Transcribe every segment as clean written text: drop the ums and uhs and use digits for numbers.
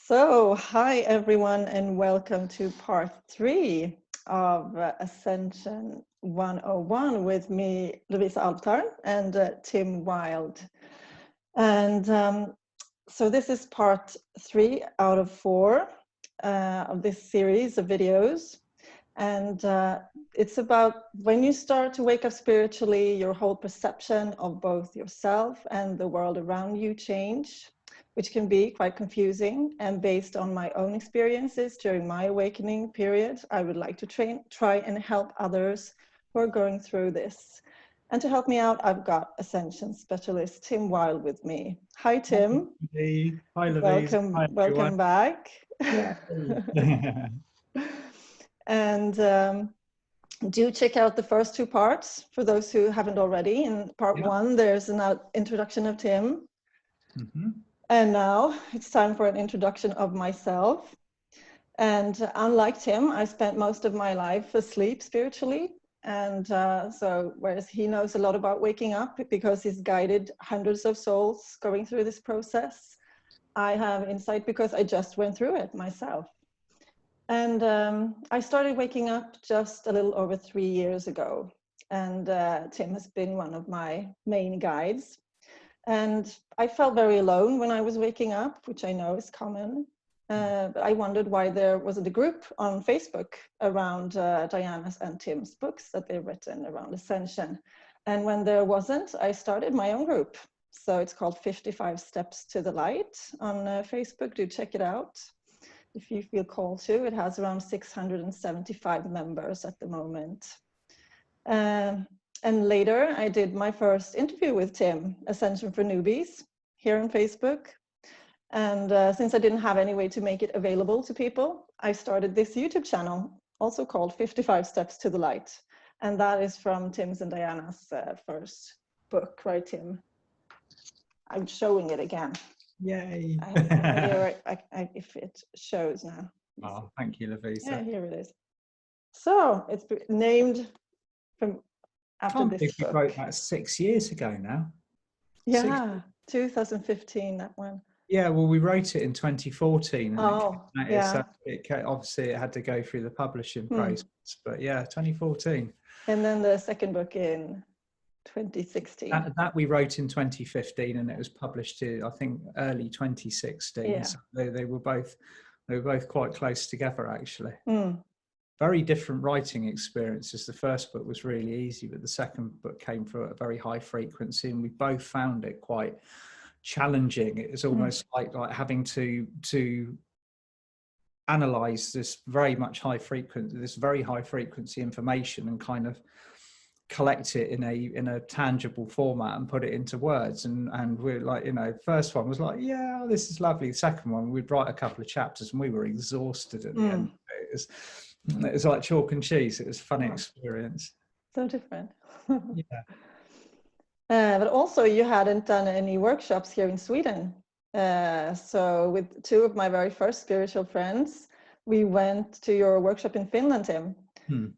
So, hi everyone, and welcome to part 3 of Ascension 101 with me, Lovisa Alvtörn, and Tim Wild. And so this is part 3 out of 4 of this series of videos. And it's about when you start to wake up spiritually, your whole perception of both yourself and the world around you change, which can be quite confusing. And based on my own experiences during my awakening period, I would like to try and help others who are going through this. And to help me out, I've got Ascension specialist Tim Wild with me. Hi, Tim. Hi, Louise. Welcome back. Yeah. And do check out the first 2 parts for those who haven't already. In part 1, there's an introduction of Tim. And now it's time for an introduction of myself. And unlike Tim, I spent most of my life asleep spiritually. And so whereas he knows a lot about waking up because he's guided hundreds of souls going through this process, I have insight because I just went through it myself. And I started waking up just a little over 3 years ago. And Tim has been one of my main guides. And I felt very alone when I was waking up, which I know is common. But I wondered why there wasn't a group on Facebook around Diana's and Tim's books that they've written around Ascension. And when there wasn't, I started my own group. So it's called 55 Steps to the Light on Facebook. Do check it out if you feel called to. It has around 675 members at the moment. And later I did my first interview with Tim, Ascension for Newbies, here on Facebook. And since I didn't have any way to make it available to people, I started this YouTube channel, also called 55 Steps to the Light. And that is from Tim's and Diana's first book, right, Tim? I'm showing it again. Yay. If it shows now. Oh, thank you, Lovisa. Yeah, here it is. So it's named from after this book. You wrote that 6 years ago now. Yeah, 2015, that one. Yeah, well, we wrote it in 2014. And obviously it had to go through the publishing process, but yeah, 2014. And then the second book in 2016. That we wrote in 2015, and it was published I think early 2016. Yeah. So they were both quite close together, actually. Very different writing experiences. The first book was really easy, but the second book came from a very high frequency, and we both found it quite challenging. It was almost like having to analyze this very high frequency information and kind of collect it in a tangible format and put it into words. And we're like, first one was like, yeah, this is lovely. The second one, we'd write a couple of chapters and we were exhausted at the end. It was like chalk and cheese. It was a funny experience. So different. Yeah. But also you hadn't done any workshops here in Sweden. So with 2 of my very first spiritual friends, we went to your workshop in Finland, Tim.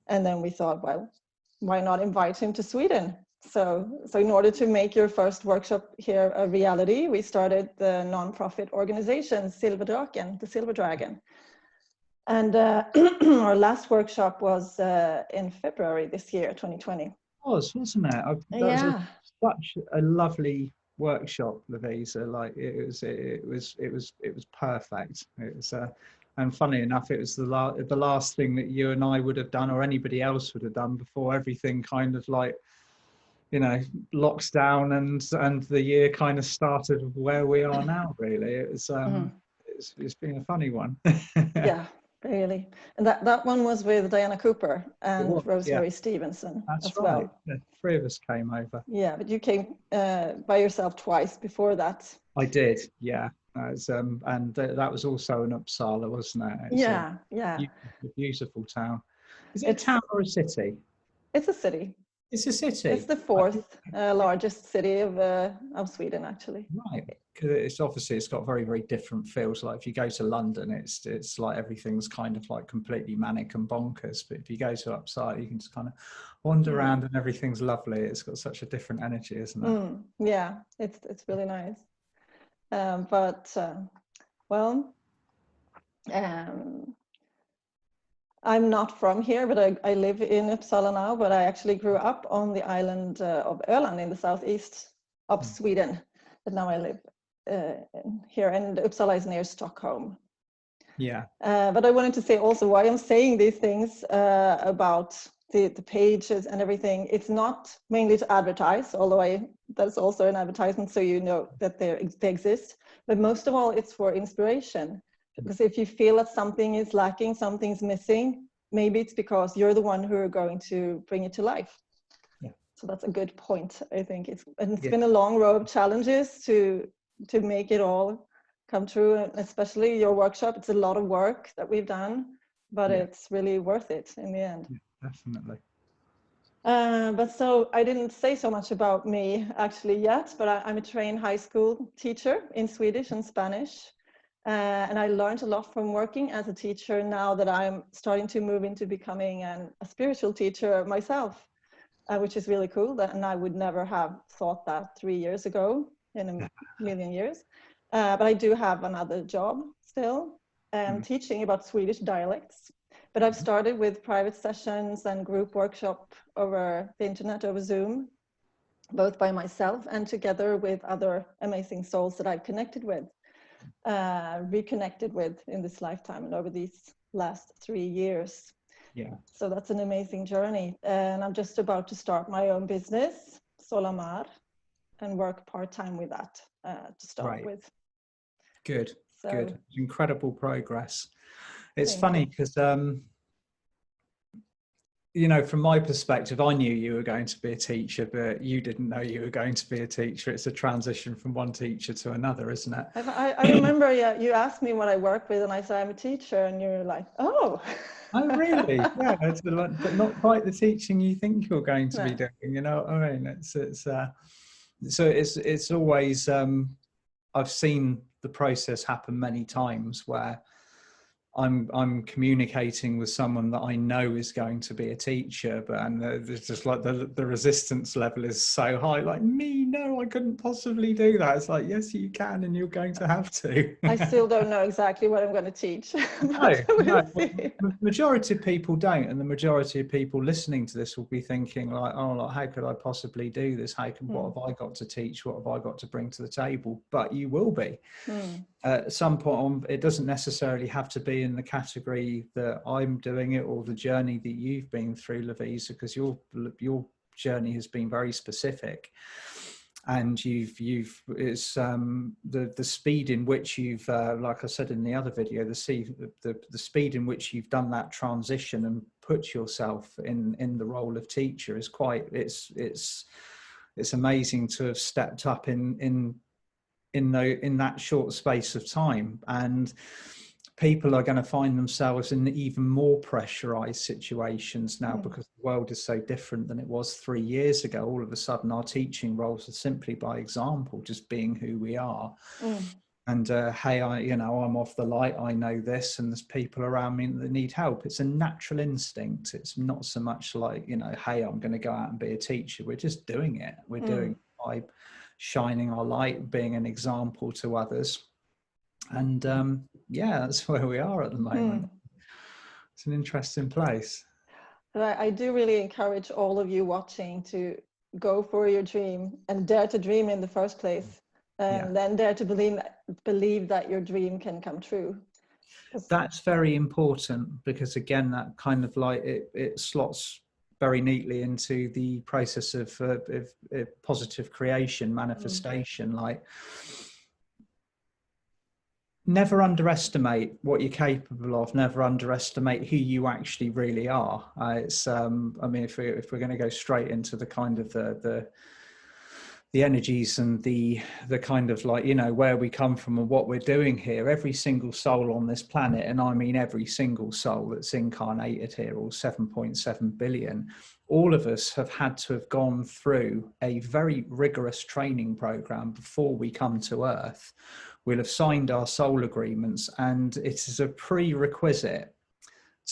And then we thought, well, why not invite him to Sweden? So in order to make your first workshop here a reality, we started the non-profit organization, the Silver Dragon. And our last workshop was in February this year, 2020. It was, wasn't it? Yeah. Such a lovely workshop, Lovisa. Like it was perfect. It was, and funny enough, it was the last thing that you and I would have done, or anybody else would have done, before everything kind of locks down and the year kind of started where we are now. Really, it was. It's been a funny one. Yeah. Really. And that one was with Diana Cooper and Rosemary Stevenson. That's as right. well. The 3 of us came over. Yeah, but you came by yourself twice before that. I did, yeah. And that was also in Uppsala, wasn't it? It's a beautiful town. Is it a town or a city? It's a city. It's a city. It's the 4th largest city of Sweden, actually. Right. Because it's got very, very different feels. Like if you go to London, it's like everything's kind of like completely manic and bonkers. But if you go to Uppsala, you can just kind of wander around and everything's lovely. It's got such a different energy, isn't it? Yeah, it's really nice. Well, I'm not from here, but I live in Uppsala now, but I actually grew up on the island of Öland in the southeast of Sweden. But now I live here, and Uppsala is near Stockholm. Yeah. But I wanted to say also why I'm saying these things about the pages and everything. It's not mainly to advertise, although that's also an advertisement, so you know that they exist. But most of all, it's for inspiration. Because if you feel that something is lacking, something's missing, maybe it's because you're the one who are going to bring it to life. Yeah. So that's a good point, I think. It's been a long road of challenges to make it all come true, and especially your workshop. It's a lot of work that we've done, but it's really worth it in the end. Yeah, definitely. But so I didn't say so much about me actually yet, but I'm a trained high school teacher in Swedish and Spanish. And I learned a lot from working as a teacher now that I'm starting to move into becoming a spiritual teacher myself, which is really cool. And I would never have thought that 3 years ago in a million years. But I do have another job still, teaching about Swedish dialects. But I've started with private sessions and group workshop over the internet, over Zoom, both by myself and together with other amazing souls that I've connected with. Reconnected with in this lifetime and over these last 3 years. Yeah. So that's an amazing journey. And I'm just about to start my own business, Solamar, and work part-time with that to start with. Good. So, good. Incredible progress. It's funny because you know, from my perspective, I knew you were going to be a teacher, but you didn't know you were going to be a teacher. It's a transition from one teacher to another, isn't it? I remember, you asked me what I work with, and I said I'm a teacher, and you're like, oh. Oh, really? Yeah, but not quite the teaching you think you're going to be doing. You know what I mean? So it's always. I've seen the process happen many times where I'm communicating with someone that I know is going to be a teacher, and it's just like the resistance level is so high. Like, me, no, I couldn't possibly do that. It's like, yes, you can, and you're going to have to. I still don't know exactly what I'm going to teach. No. The majority of people don't, and the majority of people listening to this will be thinking like, oh, like, how could I possibly do this? What have I got to teach? What have I got to bring to the table? But you will be. At some point on, it doesn't necessarily have to be in the category that I'm doing it or the journey that you've been through, Lovisa, because your journey has been very specific, and it's the speed in which you've like I said in the other video, the speed in which you've done that transition and put yourself in the role of teacher is quite it's amazing to have stepped up in that short space of time. And people are going to find themselves in even more pressurized situations now because the world is so different than it was 3 years ago. All of a sudden our teaching roles are simply by example, just being who we are. And hey, I'm off the light, I know this, and there's people around me that need help. It's a natural instinct. It's not so much like, hey, I'm going to go out and be a teacher. We're just doing it. We're doing it by shining our light, being an example to others. And that's where we are at the moment. It's an interesting place. But I do really encourage all of you watching to go for your dream and dare to dream in the first place, and then dare to believe that your dream can come true. That's very important, because again, that kind of like it slots very neatly into the process of positive creation, manifestation. Like, never underestimate what you're capable of. Never underestimate who you actually really are. It's I mean, if we're going to go straight into the kind of the energies and the kind of like, where we come from and what we're doing here, every single soul on this planet, and I mean every single soul that's incarnated here, all 7.7 billion, all of us have had to have gone through a very rigorous training program before we come to Earth. We'll have signed our soul agreements, and it is a prerequisite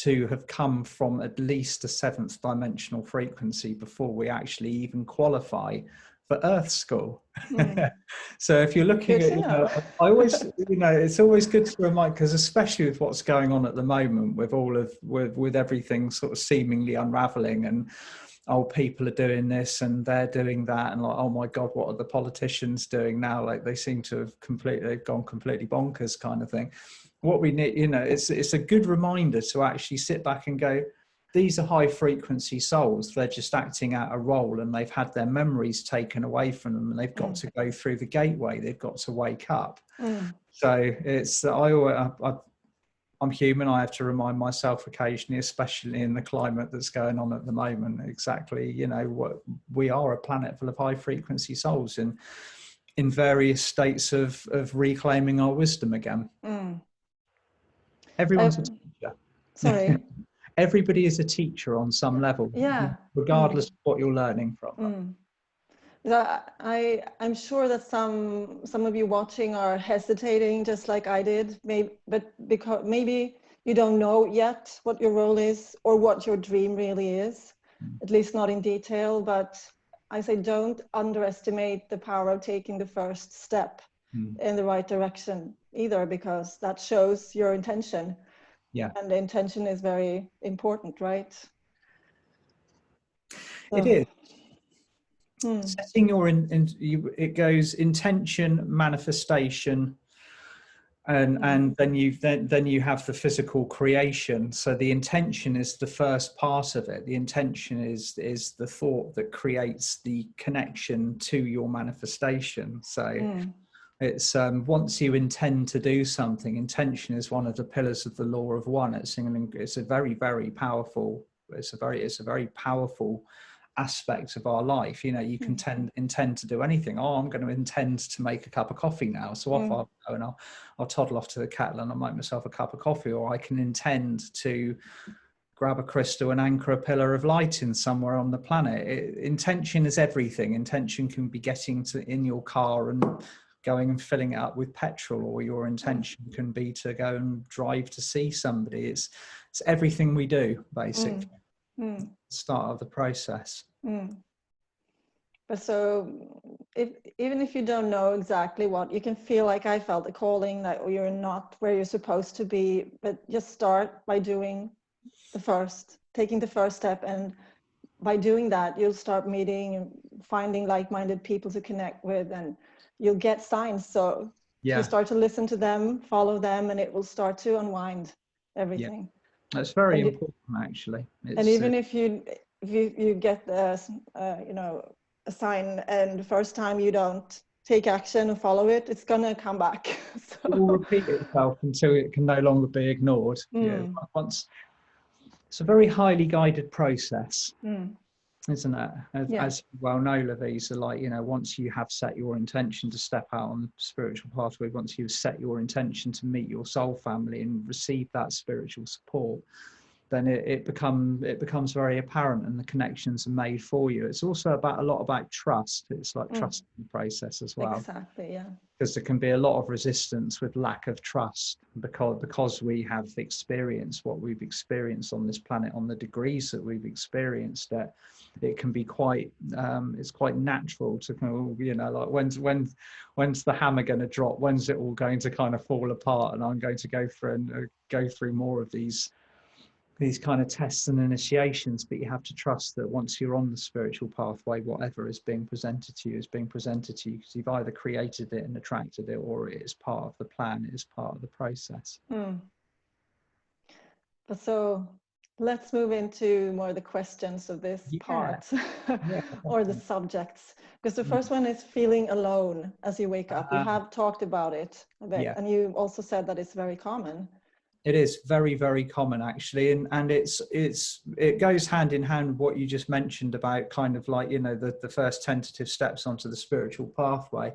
to have come from at least a 7th dimensional frequency before we actually even qualify for Earth School. So if you're looking at, I always, it's always good to remind, because especially with what's going on at the moment, with all of, with everything sort of seemingly unraveling, and people are doing this and they're doing that, and like, oh my God, what are the politicians doing now? Like they seem to have they've gone completely bonkers kind of thing. What we need, it's a good reminder to actually sit back and go, these are high frequency souls. They're just acting out a role, and they've had their memories taken away from them, and they've got to go through the gateway. They've got to wake up. So it's, I'm human. I have to remind myself occasionally, especially in the climate that's going on at the moment, exactly, what we are, a planet full of high frequency souls in various states of reclaiming our wisdom again. Everyone's a teacher. Sorry. Everybody is a teacher on some level, regardless of what you're learning from. I'm sure that some of you watching are hesitating, just like I did, but because maybe you don't know yet what your role is or what your dream really is, at least not in detail. But I say, don't underestimate the power of taking the first step in the right direction either, because that shows your intention. Yeah. And the intention is very important, right? It is. Setting your it goes intention, manifestation, and then you have the physical creation. So the intention is the first part of it. The intention is the thought that creates the connection to your manifestation. So it's once you intend to do something, intention is one of the pillars of the law of one. It's a very, very powerful. It's a very powerful aspect of our life. You can intend to do anything. I'm going to intend to make a cup of coffee now, so off I'll go, and I'll toddle off to the kettle and I'll make myself a cup of coffee. Or I can intend to grab a crystal and anchor a pillar of light in somewhere on the planet. Intention is everything. Intention can be getting in your car and going and filling it up with petrol, or your intention can be to go and drive to see somebody. It's everything we do, basically. Start of the process. But so even if you don't know exactly what, you can feel like I felt a calling that you're not where you're supposed to be, but just start by taking the first step, and by doing that you'll start meeting and finding like-minded people to connect with, and you'll get signs. So you start to listen to them, follow them, and it will start to unwind everything. That's very important, actually. And even if you get a sign, and the first time you don't take action and follow it, it's gonna come back. So. It will repeat itself until it can no longer be ignored. It's a very highly guided process, isn't it? As you well know, Lovisa, once you have set your intention to step out on the spiritual pathway, once you've set your intention to meet your soul family and receive that spiritual support, then it becomes very apparent, and the connections are made for you. It's also a lot about trust. It's like trusting the process as well. Exactly, yeah. Because there can be a lot of resistance with lack of trust, because we have experienced what we've experienced on this planet, on the degrees that we've experienced it. It can be quite it's quite natural to like when's the hammer going to drop, when's it all going to kind of fall apart, and I'm going to go through more of these kind of tests and initiations. But you have to trust that once you're on the spiritual pathway, whatever is being presented to you is being presented to you, because you've either created it and attracted it, or it is part of the plan, it is part of the process. But so let's move into more the questions of this part, or the subjects, because the first one is feeling alone as you wake up. You have talked about it a bit, and you also said that it's very common. It is very, very common, actually, and it goes hand in hand with what you just mentioned about kind of like the first tentative steps onto the spiritual pathway.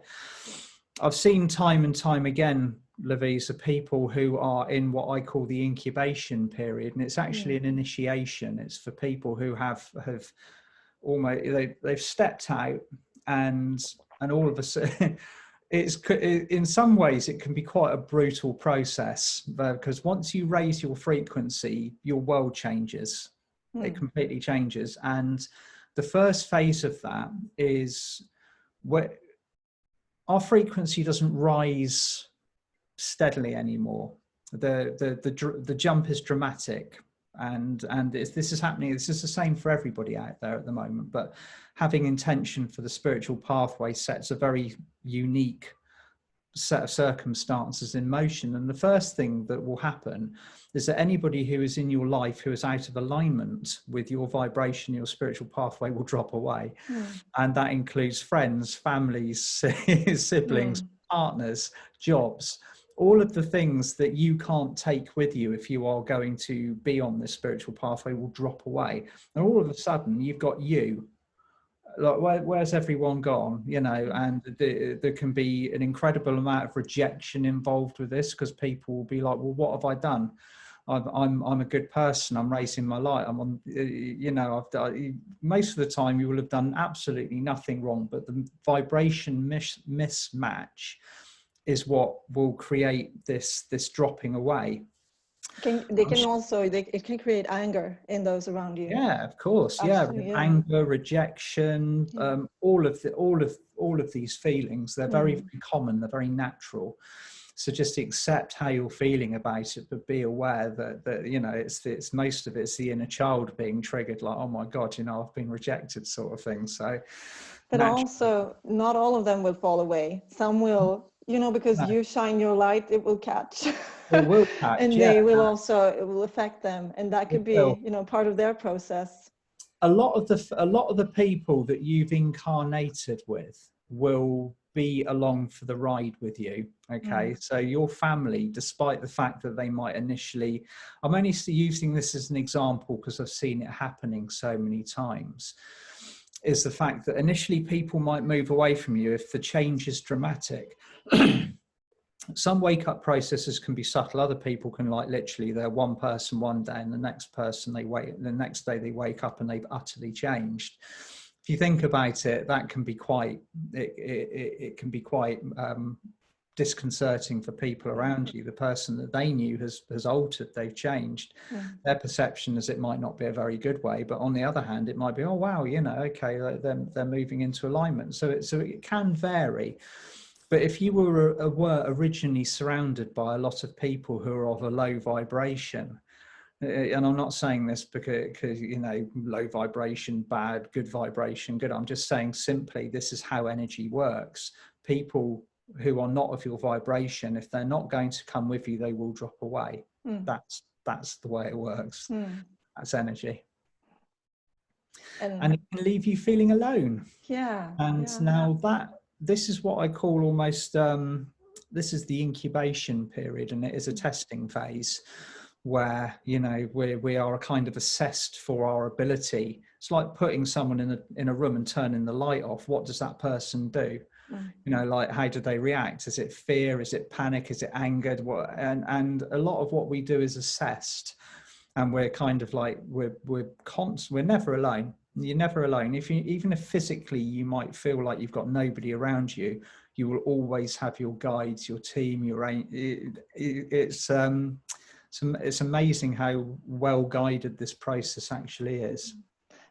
I've seen time and time again, Lovisa, people who are in what I call the incubation period, and it's actually an initiation. It's for people who have almost they've stepped out, and all of a sudden. In some ways it can be quite a brutal process, because once you raise your frequency, your world changes. It completely changes. And the first phase of that is where our frequency doesn't rise steadily anymore. The jump is dramatic, and this is happening. This is the same for everybody out there at the moment, but having intention for the spiritual pathway sets a very unique set of circumstances in motion. And the first thing that will happen is that anybody who is in your life who is out of alignment with your vibration, your spiritual pathway, will drop away. And that includes friends, families, siblings, partners, jobs, all of the things that you can't take with you if you are going to be on this spiritual pathway will drop away. And all of a sudden you've got you. Like, where's everyone gone? You know, and there can be an incredible amount of rejection involved with this, because people will be like, well, what have I done? I'm a good person. I'm raising my light. I'm on, you know, most of the time you will have done absolutely nothing wrong, but the vibration mismatch is what will create this dropping away. It can create anger in those around you. Yeah, of course. Absolutely, yeah. Anger, rejection, all of these feelings, they're very, very common. They're very natural. So just accept how you're feeling about it, but be aware that you know, it's most of it's the inner child being triggered, like, oh my God, you know, I've been rejected, sort of thing. So, but also not all of them will fall away. Some will, you know, because you shine your light, it will catch. It will catch, and they will also, it will affect them, and that could be, you know, part of their process. A lot of the people that you've incarnated with will be along for the ride with you. Okay, so your family, despite the fact that they might initially, I'm only using this as an example because I've seen it happening so many times, is the fact that initially people might move away from you if the change is dramatic. Some wake-up processes can be subtle. Other people can, like, literally they're one person one day and the next day they wake up and they've utterly changed. If you think about it, that can be quite, it can be quite disconcerting for people around you. The person that they knew has altered, they've changed. Their perception is it might not be a very good way, but on the other hand, it might be, oh wow, you know, okay, they're moving into alignment. So it can vary. But if you were originally surrounded by a lot of people who are of a low vibration, and I'm not saying this because, you know, low vibration, bad, good vibration, good. I'm just saying simply this is how energy works. People who are not of your vibration, if they're not going to come with you, they will drop away. That's the way it works. That's energy. And it can leave you feeling alone. Yeah. And now this is what I call almost, this is the incubation period, and it is a testing phase where, you know, we are kind of assessed for our ability. It's like putting someone in a room and turning the light off. What does that person do? You know, like, how do they react? Is it fear? Is it panic? Is it anger? And a lot of what we do is assessed, and we're kind of like, we're never alone. You're never alone. Even if physically you might feel like you've got nobody around you, you will always have your guides, your team, it's amazing how well guided this process actually is.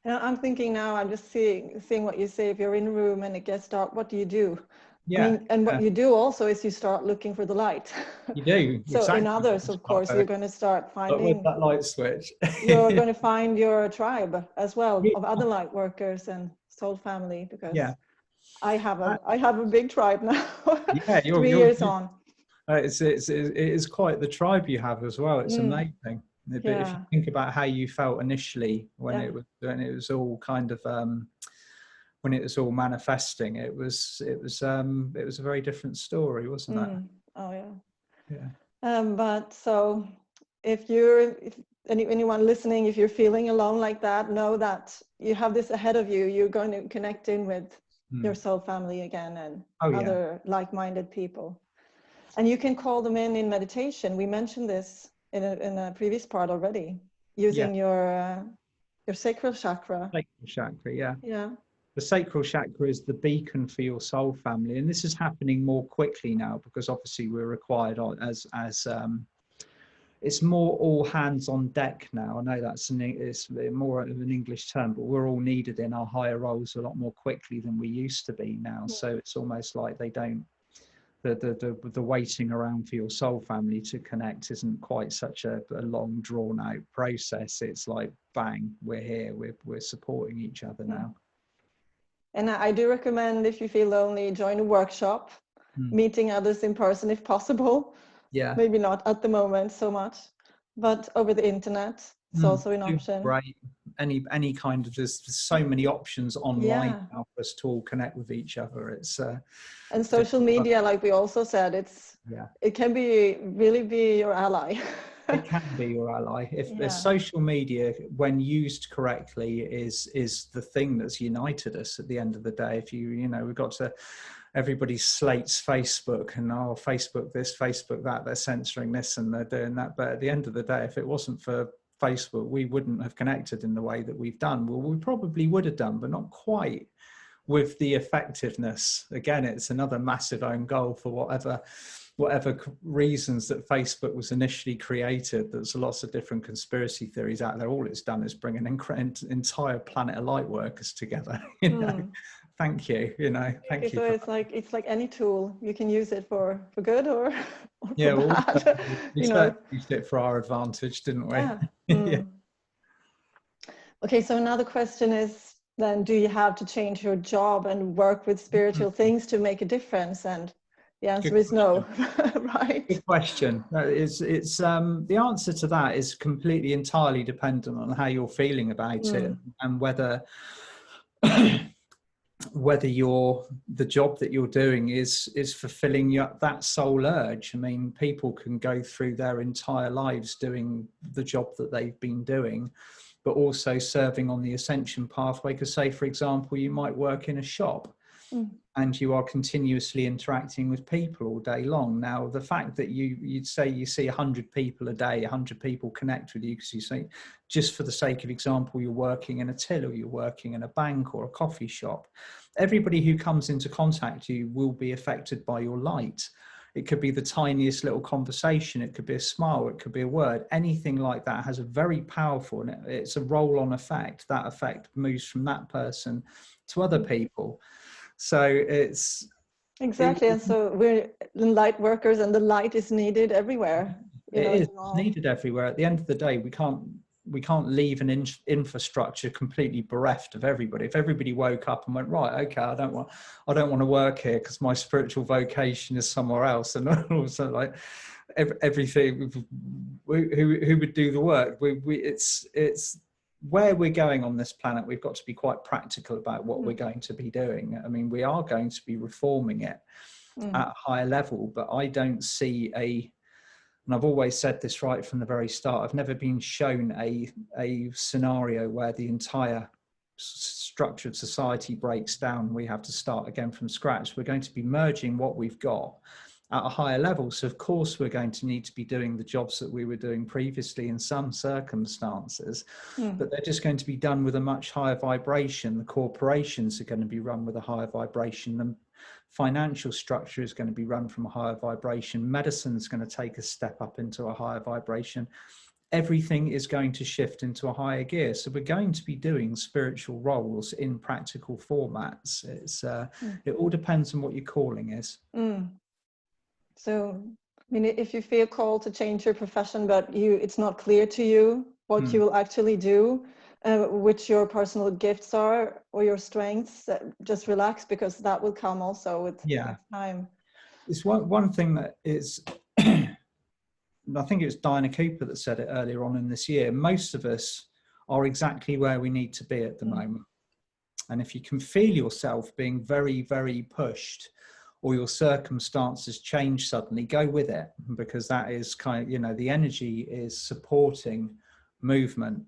And I'm thinking now, I'm just seeing what you say. If you're in a room and it gets dark, what do you do? Yeah. I mean, and what you do also is you start looking for the light. You do. So exactly. In others, of course, you're going to start finding with that light switch. You're going to find your tribe as well, of other light workers and soul family, because I have a big tribe now. Yeah, 3 years on. It is quite the tribe you have as well. It's amazing. But if you think about how you felt initially when it was all kind of when it was all manifesting, it was a very different story, wasn't it? Oh yeah. Yeah. But so if anyone listening, if you're feeling alone like that, know that you have this ahead of you. You're going to connect in with your soul family again, and other like-minded people. And you can call them in meditation. We mentioned this in a previous part already, using your sacral chakra. Sacral chakra, yeah. Yeah. The sacral chakra is the beacon for your soul family, and this is happening more quickly now because obviously we're required as it's more all hands on deck now. I know it's more of an English term, but we're all needed in our higher roles a lot more quickly than we used to be now. So it's almost like they don't, the waiting around for your soul family to connect isn't quite such a long drawn out process. It's like, bang, we're here, we're supporting each other now. And I do recommend, if you feel lonely, join a workshop, meeting others in person if possible. Yeah. Maybe not at the moment so much, but over the internet, it's also an option. Right. Any kind of, there's so many options online now for us to all connect with each other. It's and social media, like we also said, it can really be your ally. It can be your ally. If social media, when used correctly, is the thing that's united us at the end of the day. If we've got to, everybody slates Facebook and Facebook this, Facebook that, they're censoring this and they're doing that. But at the end of the day, if it wasn't for Facebook, we wouldn't have connected in the way that we've done. Well, we probably would have done, but not quite with the effectiveness. Again, it's another massive own goal for whatever reasons that Facebook was initially created. There's lots of different conspiracy theories out there. All it's done is bring an entire planet of light workers together. Thank you. Thank you. So it's like any tool. You can use it for good or for bad. We used it for our advantage, didn't we? Okay, so another question is then, do you have to change your job and work with spiritual things to make a difference? And the answer is no, right? Good question. It's the answer to that is completely entirely dependent on how you're feeling about it and whether the job that you're doing is fulfilling that soul urge. I mean, people can go through their entire lives doing the job that they've been doing, but also serving on the ascension pathway. Because say, for example, you might work in a shop and you are continuously interacting with people all day long. Now, the fact that you'd say you see 100 people a day, 100 people connect with you because you say, just for the sake of example, you're working in a till or you're working in a bank or a coffee shop. Everybody who comes into contact with you will be affected by your light. It could be the tiniest little conversation. It could be a smile. It could be a word. Anything like that has a very powerful, and it's a roll-on effect. That effect moves from that person to other people. So it's exactly, and so we're light workers, and the light is needed everywhere. It is needed everywhere. At the end of the day, we can't leave an infrastructure completely bereft of everybody. If everybody woke up and went, right, okay, I don't want to work here because my spiritual vocation is somewhere else, and also like everything, who would do the work? It's where we're going on this planet. We've got to be quite practical about what we're going to be doing. I mean, we are going to be reforming it at a higher level, but I don't see and I've always said this right from the very start, I've never been shown a scenario where the entire structured society breaks down. We have to start again from scratch. We're going to be merging what we've got at a higher level. So of course we're going to need to be doing the jobs that we were doing previously in some circumstances, but they're just going to be done with a much higher vibration. The corporations are going to be run with a higher vibration. The financial structure is going to be run from a higher vibration. Medicine is going to take a step up into a higher vibration. Everything is going to shift into a higher gear. So we're going to be doing spiritual roles in practical formats. It all depends on what your calling is. So, I mean, if you feel called to change your profession, but it's not clear to you what you will actually do, which your personal gifts are or your strengths, just relax, because that will come also with time. It's one thing that is, I think it was Diana Cooper that said it earlier on in this year, most of us are exactly where we need to be at the moment. And if you can feel yourself being very, very pushed, or your circumstances change suddenly, go with it, because that is kind of, the energy is supporting movement.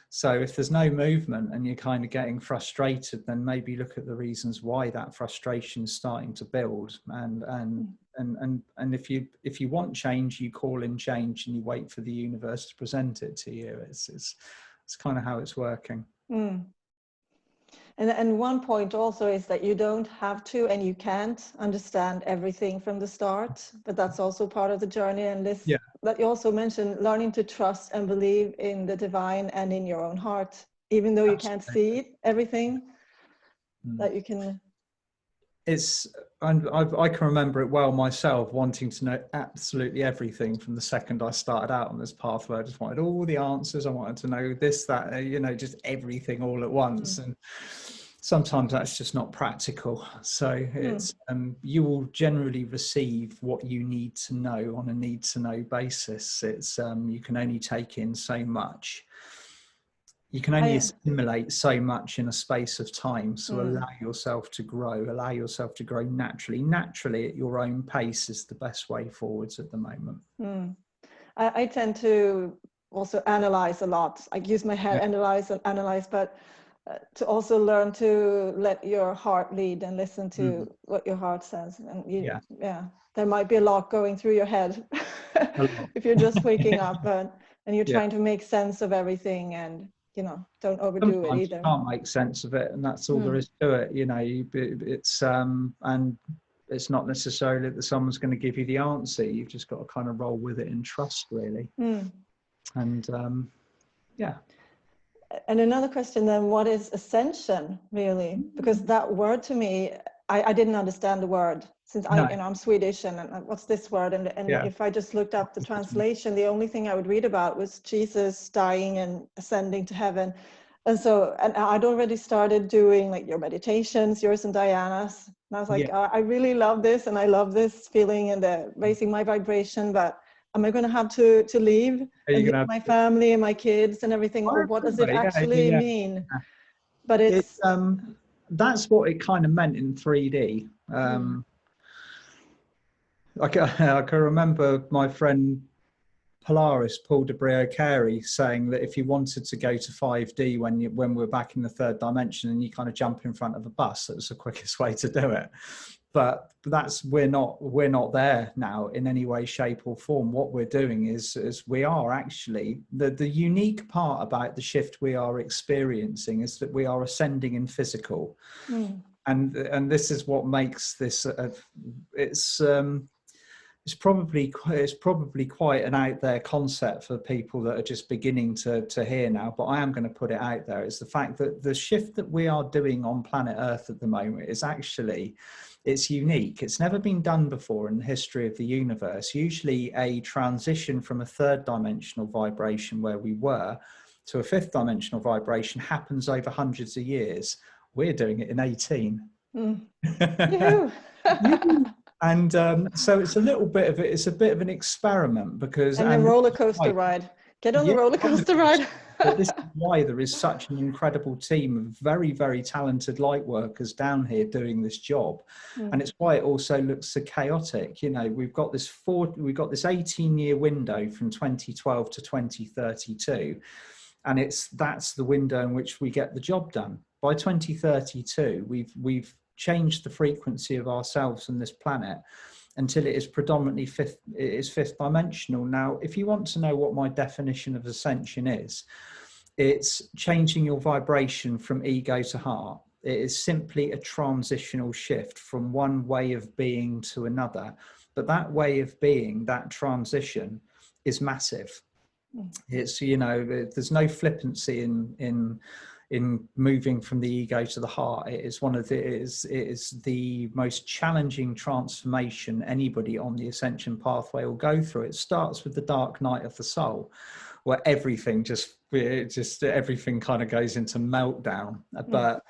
So if there's no movement and you're kind of getting frustrated, then maybe look at the reasons why that frustration is starting to build. And if you want change, you call in change and you wait for the universe to present it to you. It's kind of how it's working. And one point also is that you don't have to, and you can't understand everything from the start, but that's also part of the journey. And that you also mentioned learning to trust and believe in the divine and in your own heart, even though you can't see it, everything that you can. I can remember it well myself, wanting to know absolutely everything from the second I started out on this pathway. I just wanted all the answers. I wanted to know this, that, you know, just everything all at once. And sometimes that's just not practical. So it's you will generally receive what you need to know on a need to know basis. It's you can only take in so much. You can only assimilate so much in a space of time. So allow yourself to grow, allow yourself to grow naturally at your own pace is the best way forwards at the moment. I tend to also analyze a lot. I use my head, analyze, but to also learn to let your heart lead and listen to what your heart says. And there might be a lot going through your head if you're just waking up and you're trying to make sense of everything, and you know, don't overdo Sometimes it either. You can't make sense of it, and that's all there is to it. You know, it's and it's not necessarily that someone's going to give you the answer. You've just got to kind of roll with it and trust, really. And And another question then, what is ascension really? Because that word to me, I didn't understand the word, since I'm Swedish, and what's this word? And if I just looked up the translation, the only thing I would read about was Jesus dying and ascending to heaven. And so, and I'd already started doing like your meditations, yours and Diana's. And I was like, I really love this, and I love this feeling and the raising my vibration, but am I going to have to leave and leave my family and my kids and everything? Or what does it actually mean? But it's that's what it kind of meant in 3D. I can remember my friend Polaris, Paul de Brio-Carey, saying that if you wanted to go to 5D when we're back in the third dimension and you kind of jump in front of a bus, that was the quickest way to do it. But we're not there now in any way, shape or form. What we're doing is we are actually, the unique part about the shift we are experiencing is that we are ascending in physical. And this is what makes this, it's probably quite an out there concept for people that are just beginning to hear now, but I am going to put it out there. It's the fact that the shift that we are doing on planet Earth at the moment is actually, it's unique. It's never been done before in the history of the universe. Usually a transition from a third dimensional vibration where we were to a fifth dimensional vibration happens over hundreds of years. We're doing it in 18. And so it's a little bit of it. It's a bit of an experiment because a roller coaster ride. Get on the roller coaster ride. But this is why there is such an incredible team of very, very talented light workers down here doing this job, and it's why it also looks so chaotic. You know, we've got this 18-year window from 2012 to 2032, and that's the window in which we get the job done. By 2032, we've changed the frequency of ourselves and this planet until it is predominantly fifth dimensional. Now, if you want to know what my definition of ascension is, it's changing your vibration from ego to heart. It is simply a transitional shift from one way of being to another. But that way of being, that transition, is massive. It's, you know, there's no flippancy in moving from the ego to the heart. It is the most challenging transformation anybody on the ascension pathway will go through. It starts with the dark night of the soul, where everything everything kind of goes into meltdown. But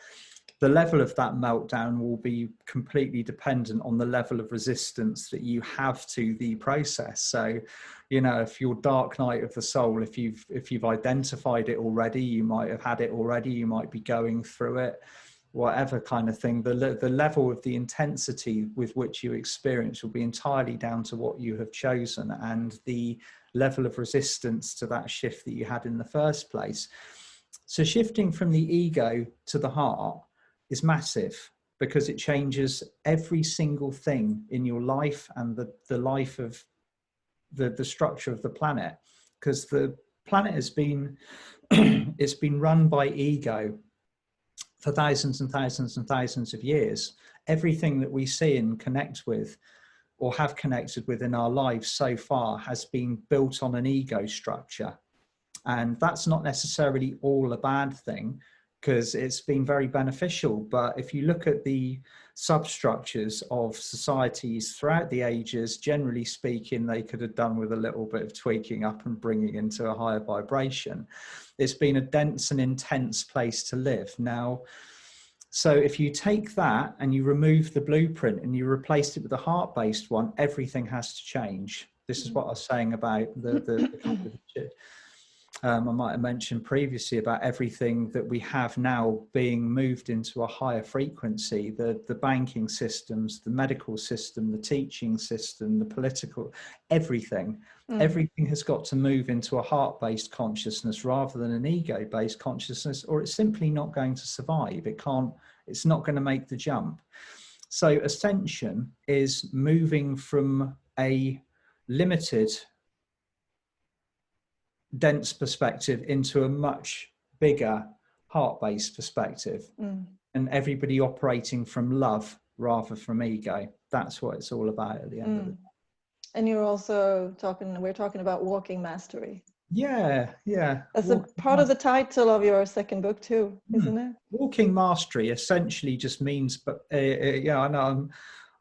the level of that meltdown will be completely dependent on the level of resistance that you have to the process. So, you know, if your dark night of the soul, if you've identified it already, you might have had it already, you might be going through it, whatever kind of thing, the level of the intensity with which you experience will be entirely down to what you have chosen and the level of resistance to that shift that you had in the first place. So shifting from the ego to the heart is massive, because it changes every single thing in your life and the life of the structure of the planet, because the planet has been it's been run by ego for thousands and thousands and thousands of years. Everything that we see and connect with or have connected with in our lives so far has been built on an ego structure. And that's not necessarily all a bad thing, because it's been very beneficial. But if you look at the substructures of societies throughout the ages, generally speaking, they could have done with a little bit of tweaking up and bringing into a higher vibration. It's been a dense and intense place to live. Now, so if you take that and you remove the blueprint and you replace it with a heart-based one, everything has to change. This is what I was saying about the I might have mentioned previously about everything that we have now being moved into a higher frequency, the banking systems, the medical system, the teaching system, the political, everything. Everything has got to move into a heart-based consciousness rather than an ego-based consciousness, or it's simply not going to survive. It's not going to make the jump. So Ascension is moving from a limited, dense perspective into a much bigger heart-based perspective, and everybody operating from love rather from ego. That's what it's all about at the end of the day. And you're also we're talking about walking mastery. Yeah. That's a part of the title of your second book too, isn't it? Walking mastery essentially just means, but yeah, I know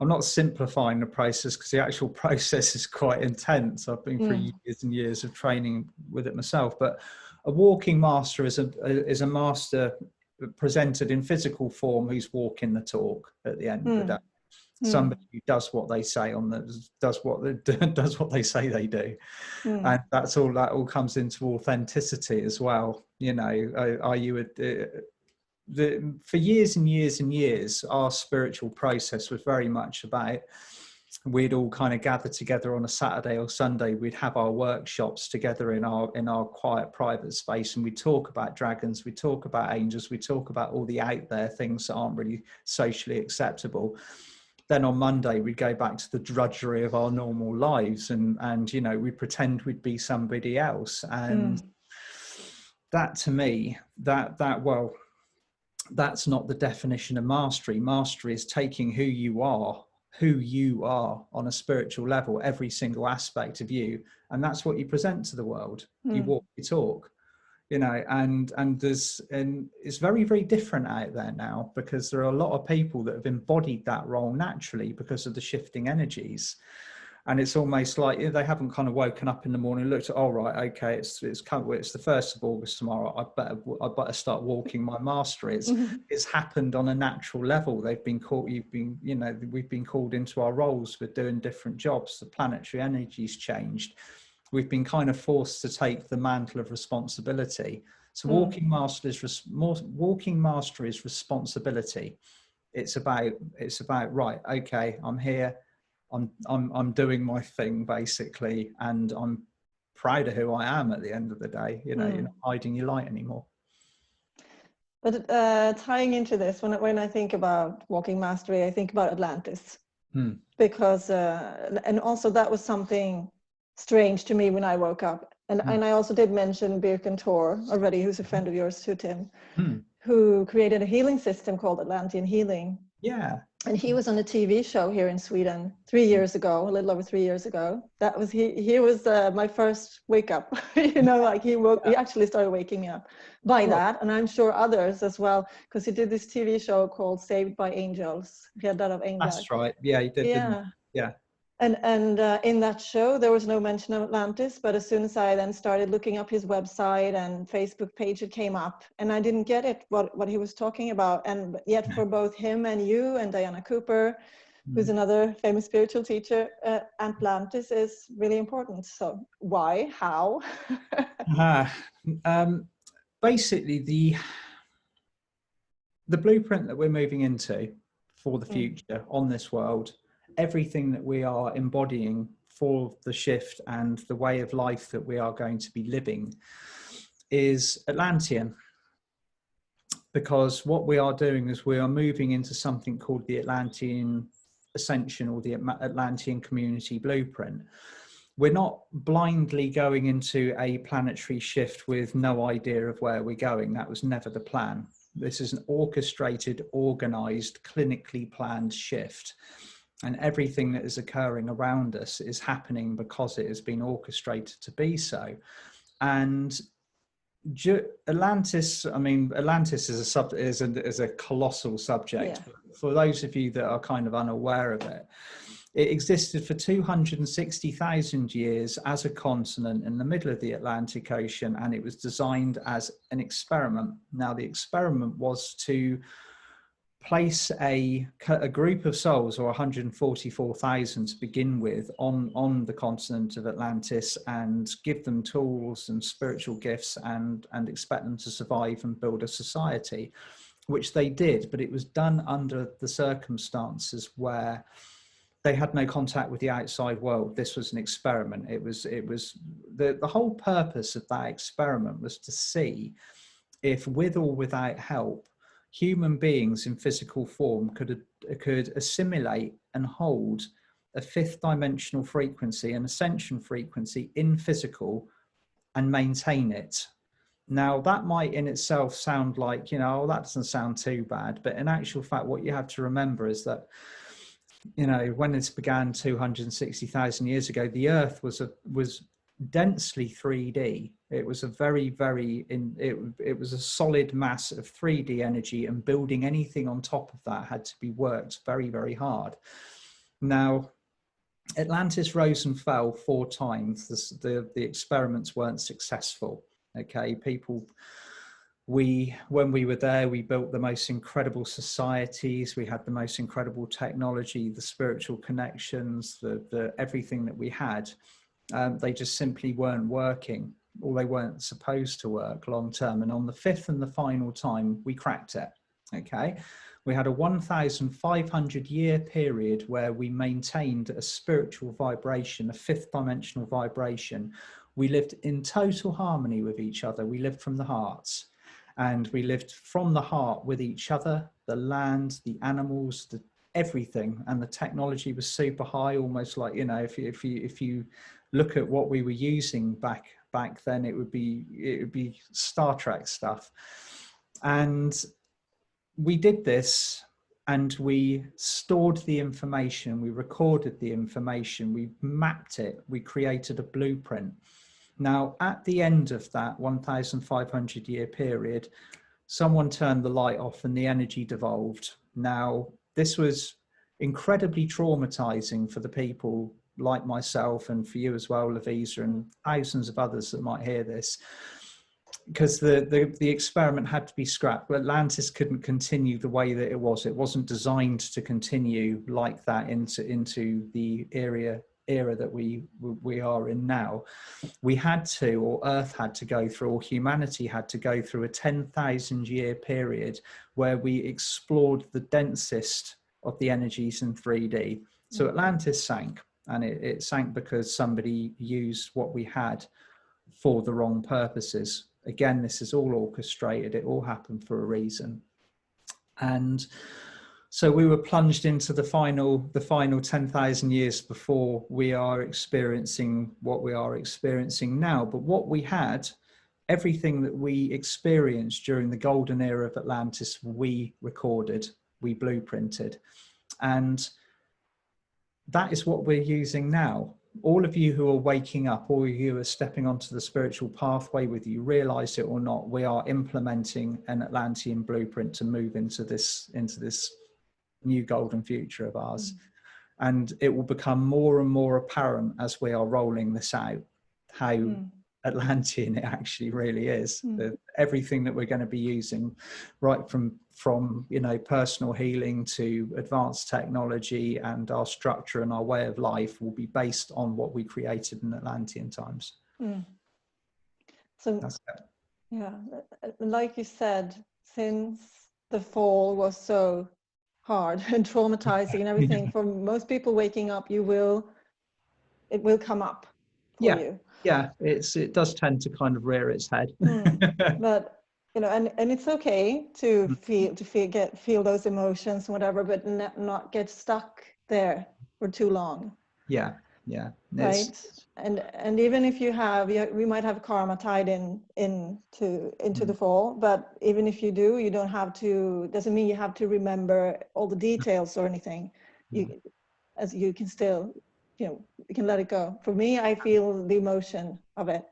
I'm not simplifying the process, because the actual process is quite intense. I've been through years and years of training with it myself. But a walking master is a master presented in physical form who's walking the talk at the end of the day. Somebody who does what they say does what they say they do, and that all comes into authenticity as well. You know, are you for years and years and years, our spiritual process was very much about, we'd all kind of gather together on a Saturday or Sunday. We'd have our workshops together in our quiet private space, and we'd talk about dragons, we talk about angels, we talk about all the out there things that aren't really socially acceptable. Then on Monday, we'd go back to the drudgery of our normal lives, and you know, we pretend we'd be somebody else. And that, to me, that's not the definition of mastery. Mastery is taking who you are on a spiritual level, every single aspect of you, and that's what you present to the world. You walk, you talk. You know, and it's very, very different out there now, because there are a lot of people that have embodied that role naturally because of the shifting energies. And it's almost like they haven't kind of woken up in the morning and looked at, oh, right, okay, it's the 1st of August tomorrow, I better start walking my mastery. It's happened on a natural level. We've been called into our roles. We're doing different jobs. The planetary energy's changed. We've been kind of forced to take the mantle of responsibility. So walking mastery is responsibility. It's about right, okay, I'm here, I'm doing my thing basically, and I'm proud of who I am at the end of the day. You know, you're not hiding your light anymore. But tying into this, when I think about walking mastery, I think about Atlantis, because and also that was something strange to me when I woke up. And I also did mention Birken Tor already, who's a friend of yours too, Tim, who created a healing system called Atlantean Healing. Yeah. And he was on a TV show here in Sweden 3 years ago, a little over 3 years ago. That was he was my first wake up. You know, like he actually started waking me up by that, and I'm sure others as well, because he did this TV show called Saved by Angels. He had that of angels. That's right. Yeah, he did. Yeah. Yeah. And in that show, there was no mention of Atlantis, but as soon as I then started looking up his website and Facebook page, it came up, and I didn't get it, what he was talking about. And yet for both him and you and Diana Cooper, who's another famous spiritual teacher, Atlantis is really important. So why, how? Basically, the blueprint that we're moving into for the future on this world, everything that we are embodying for the shift and the way of life that we are going to be living is Atlantean. Because what we are doing is we are moving into something called the Atlantean Ascension, or the Atlantean Community Blueprint. We're not blindly going into a planetary shift with no idea of where we're going. That was never the plan. This is an orchestrated, organized, clinically planned shift. And everything that is occurring around us is happening because it has been orchestrated to be so. And Atlantis, I mean, Atlantis is a colossal subject. Yeah. For those of you that are kind of unaware of it, it existed for 260,000 years as a continent in the middle of the Atlantic Ocean, and it was designed as an experiment. Now, the experiment was to place a group of souls, or 144,000 to begin with, on the continent of Atlantis, and give them tools and spiritual gifts and expect them to survive and build a society, which they did. But it was done under the circumstances where they had no contact with the outside world. This was an experiment. It was the whole purpose of that experiment was to see if, with or without help, human beings in physical form could assimilate and hold a fifth dimensional frequency, an ascension frequency in physical, and maintain it. Now, that might in itself sound like, you know, oh, that doesn't sound too bad. But in actual fact, what you have to remember is that, you know, when this began 260,000 years ago, the Earth was densely 3D. It was a it was a solid mass of 3D energy, and building anything on top of that had to be worked very, very hard. Now, Atlantis rose and fell 4 times. The experiments weren't successful. Okay, when we were there, we built the most incredible societies. We had the most incredible technology, the spiritual connections, the everything that we had. They just simply weren't working, or they weren't supposed to work long term. And on the 5th and the final time, we cracked it. Okay, we had a 1,500 year period where we maintained a spiritual vibration, a 5th dimensional vibration. We lived in total harmony with each other. We lived from the hearts, and we lived from the heart with each other, the land, the animals, everything. And the technology was super high, almost like, you know, if you look at what we were using back then, it would be Star Trek stuff. And we did this, and we stored the information, we recorded the information, we mapped it, we created a blueprint. Now, at the end of that 1,500 year period, someone turned the light off and the energy devolved. Now, this was incredibly traumatizing for the people like myself, and for you as well, Lovisa, and thousands of others that might hear this, because the experiment had to be scrapped. Atlantis couldn't continue the way that it was. It wasn't designed to continue like that into the era that we are in now. We had to, or Earth had to go through, or humanity had to go through a 10,000 year period where we explored the densest of the energies in 3D. So Atlantis sank, and it sank because somebody used what we had for the wrong purposes. Again, this is all orchestrated. It all happened for a reason. And so we were plunged into the final 10,000 years before we are experiencing what we are experiencing now. But what we had, everything that we experienced during the golden era of Atlantis, we recorded, we blueprinted. And that is what we're using now. All of you who are waking up, all of you who are stepping onto the spiritual pathway, whether you realize it or not, we are implementing an Atlantean blueprint to move into this new golden future of ours. And it will become more and more apparent as we are rolling this out, how Atlantean it actually really is. Everything that we're going to be using, right from you know, personal healing to advanced technology, and our structure and our way of life will be based on what we created in Atlantean times. So that's it. Yeah, like you said, since the fall was so hard and traumatizing and everything, for most people waking up, it will come up for you. Yeah, it does tend to kind of rear its head. But you know, and it's okay to feel those emotions, whatever, but not get stuck there for too long. Yeah. Right. And even if we might have karma tied into the fall, but even if you do, you don't have to. Doesn't mean you have to remember all the details or anything. as you can still, you can let it go. For me, I feel the emotion of it.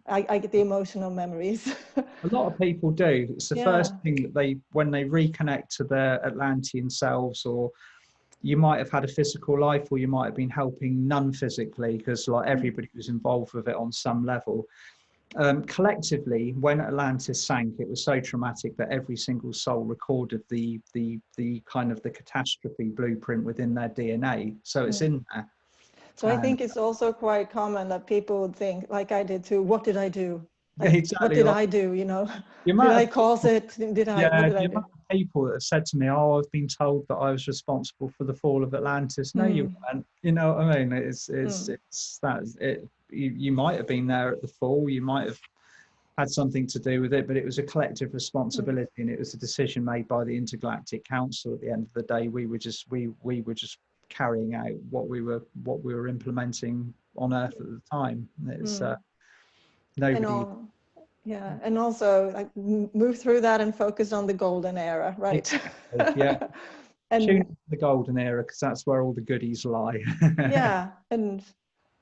I get the emotional memories. A lot of people do. It's the first thing that when they reconnect to their Atlantean selves, or you might have had a physical life, or you might have been helping non-physically, because like everybody was involved with it on some level. Collectively, when Atlantis sank, it was so traumatic that every single soul recorded the kind of the catastrophe blueprint within their DNA. So it's in there. So I think it's also quite common that people would think, like I did too, what did I do? Like, exactly. What did I do? Did I cause it? What did I do? People that have said to me, "Oh, I've been told that I was responsible for the fall of Atlantis." No, you weren't. You know what I mean? It's that it. You might have been there at the fall. You might have had something to do with it, but it was a collective responsibility, and it was a decision made by the Intergalactic Council. At the end of the day, we were just carrying out what we were implementing on Earth at the time. It's nobody. And also like move through that and focus on the golden era, right? Yeah. And tune into the golden era, because that's where all the goodies lie.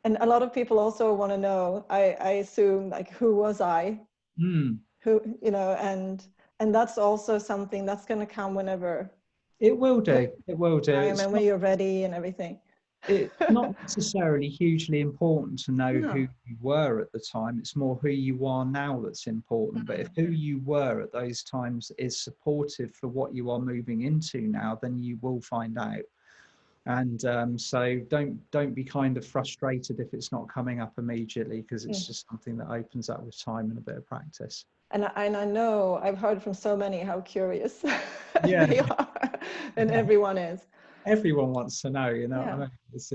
And a lot of people also want to know, I assume, like, who was I? Who, and that's also something that's going to come whenever. It will do. It will do. And when you're ready and everything. It's not necessarily hugely important to know who you were at the time. It's more who you are now that's important. But if who you were at those times is supportive for what you are moving into now, then you will find out. And so don't be kind of frustrated if it's not coming up immediately, because it's just something that opens up with time and a bit of practice. And I know I've heard from so many how curious they are, and everyone is. Everyone wants to know, I mean, it's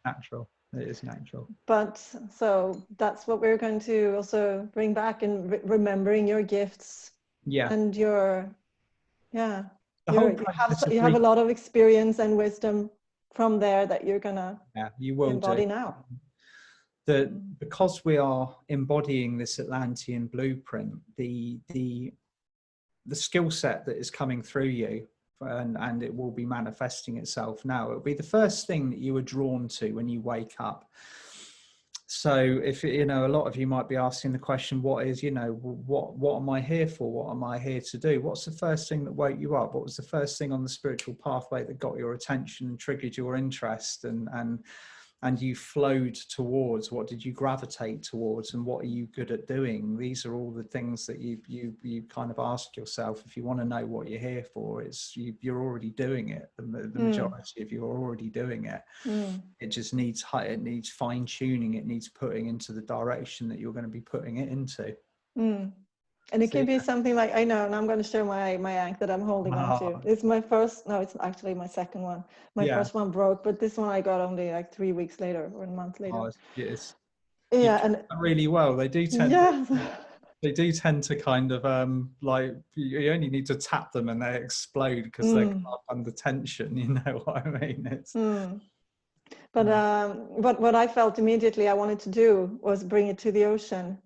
natural. It is natural. But so that's what we're going to also bring back, in remembering your gifts. And your you have a lot of experience and wisdom from there that you're gonna embody now. Because we are embodying this Atlantean blueprint, the skill set that is coming through you, and it will be manifesting itself now. It'll be the first thing that you are drawn to when you wake up. So if a lot of you might be asking the question, what am I here for? What am I here to do? What's the first thing that woke you up? What was the first thing on the spiritual pathway that got your attention and triggered your interest, and you flowed towards? What did you gravitate towards, and what are you good at doing? These are all the things that you kind of ask yourself. If you want to know what you're here for, you're already doing it. The majority of you are already doing it. It just needs fine tuning. It needs putting into the direction that you're going to be putting it into. And it can be something like, I know, and I'm going to show my ankh that I'm holding on to. It's my first, no, it's actually my second one. My first one broke, but this one I got only like 3 weeks later or a month later. Yes. And really well. They do tend they do tend to kind of like, you only need to tap them and they explode because they're under tension. You know what I mean? It's but what I felt immediately I wanted to do was bring it to the ocean.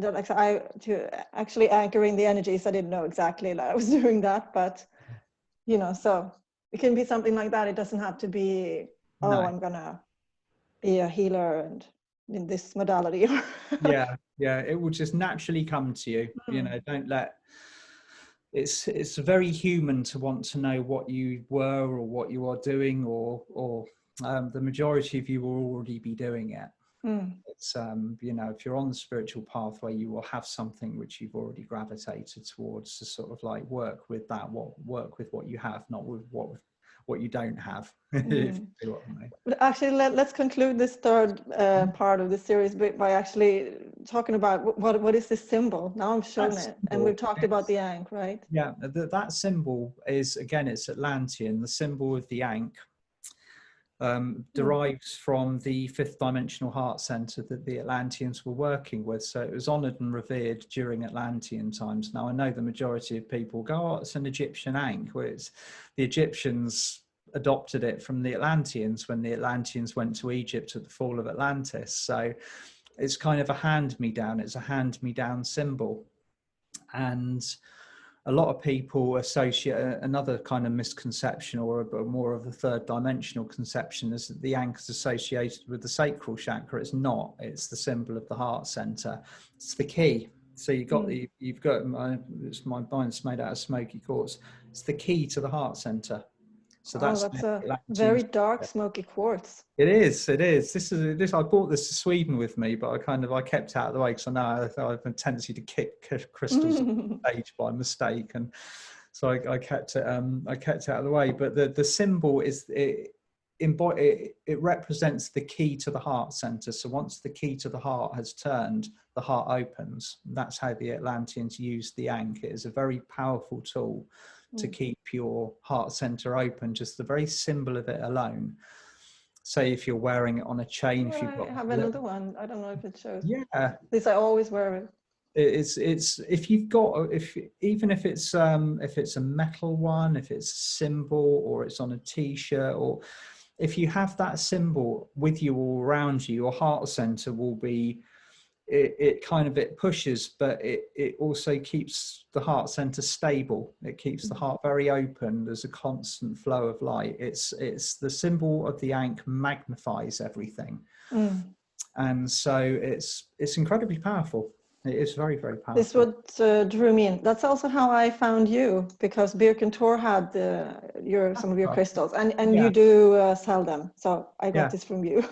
To actually anchoring the energies. I didn't know exactly that I was doing that, but so it can be something like that. It doesn't have to be, I'm gonna be a healer and in this modality. It will just naturally come to you. Don't let it's very human to want to know what you were or what you are doing, or the majority of you will already be doing it. It's if you're on the spiritual pathway, you will have something which you've already gravitated towards to sort of like work with what you have, not with what you don't have. If you see what I mean. But actually, let's conclude this third part of the series by actually talking about what is this symbol. Now I'm shown it, and we've talked about the ankh, right? Yeah, that symbol is, again, it's Atlantean. The symbol of the ankh derives from the fifth dimensional heart center that the Atlanteans were working with. So it was honored and revered during Atlantean times. Now I know the majority of people go, it's an Egyptian ankh, where the Egyptians adopted it from the Atlanteans when the Atlanteans went to Egypt at the fall of Atlantis. So it's kind of a hand-me-down. It's a hand-me-down symbol. And a lot of people associate another kind of misconception, or more of a third dimensional conception, is that the ankh is associated with the sacral chakra. It's not. It's the symbol of the heart center. It's the key. So you've got my mind's made out of smoky quartz. It's the key to the heart center. So that's a very dark smoky quartz. It is. This. I brought this to Sweden with me, but I kept it out of the way because I know I have a tendency to kick crystals on the stage by mistake, and so I kept it. I kept it out of the way. But the symbol is it represents the key to the heart center. So once the key to the heart has turned, the heart opens. And that's how the Atlanteans used the ankh. It is a very powerful tool to keep your heart center open. Just the very symbol of it alone. Say if you're wearing it on a chain, if you've got. I have another one. I don't know if it shows. Yeah. This I always wear it. It's if you've got, even if it's a metal one, if it's a symbol, or it's on a t-shirt, or if you have that symbol with you all around you, your heart center will be. It pushes, but it also keeps the heart center stable. It keeps the heart very open. There's a constant flow of light. It's the symbol of the ankh magnifies everything, and so it's incredibly powerful. It is very, very powerful. This is what drew me in. That's also how I found you, because Birk and Tor had some of your crystals, and you do sell them. So I got this from you.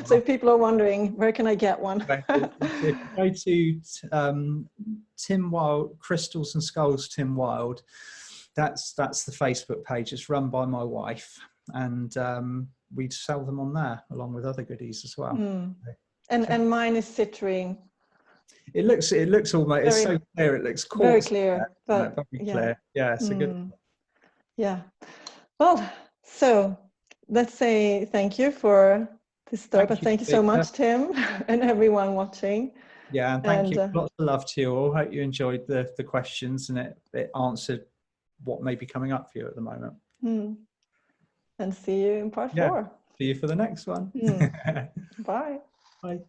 So if people are wondering, where can I get one? If you go to Tim Wild, Crystals and Skulls, Tim Wild. That's the Facebook page. It's run by my wife, and we sell them on there along with other goodies as well. And mine is citrine. It looks almost, it's so clear, it looks very clear, but very clear. Yeah, it's a good one. Yeah. Well, so let's say thank you for this talk, but thank you so much, Tim, and everyone watching. Yeah, and thank you. Lots of love to you all. Hope you enjoyed the questions, and it answered what may be coming up for you at the moment. And see you in part 4. See you for the next one. Bye. Bye.